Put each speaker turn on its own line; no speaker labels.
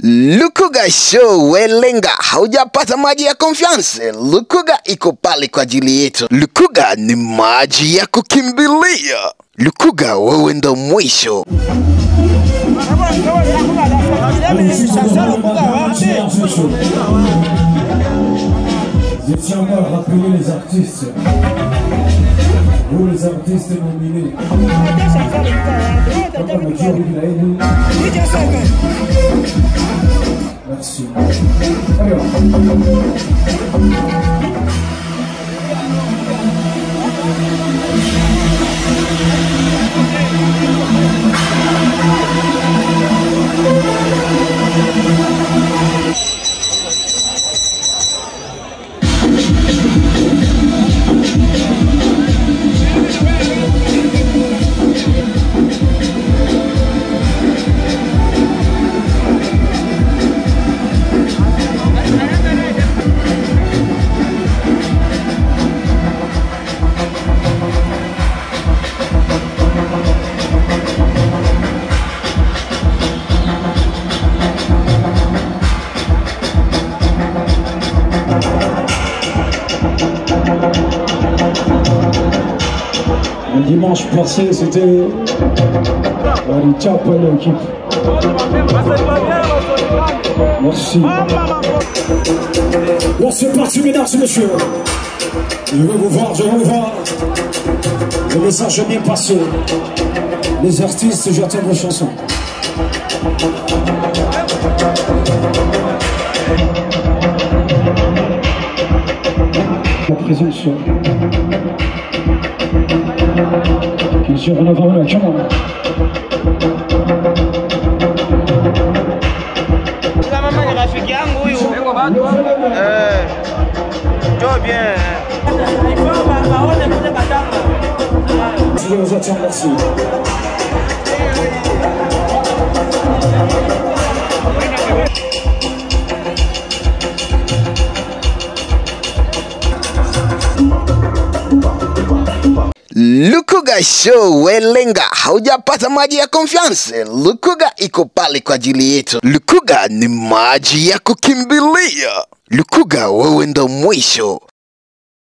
Lukuga Show welenga, haujapata maji ya confiance? Lukuga iko pale kwa ajili yetu. Lukuga ni maji ya kukimbilia. Lukuga, wewe ndo mwisho.
Je tiens à rappeler les artistes. Vous les artistes nominés. Merci. Le dimanche passé, c'était Ciao pour l'équipe. Merci. Bon, c'est parti, mesdames et messieurs. Je veux vous voir, je veux vous voir. Le message est bien passé. Les artistes, j'attends vos chansons. La présence qui sur en avant la chambre.
Mama ni rafiki yangu huyu. Njoo bien.
Je vous attends, merci.
Lukuga Show welenga, haujapata maji ya confiance? Lukuga iko pale kwa ajili yetu. Lukuga ni maji ya kukimbilia. Lukuga, wewe ndo mwisho.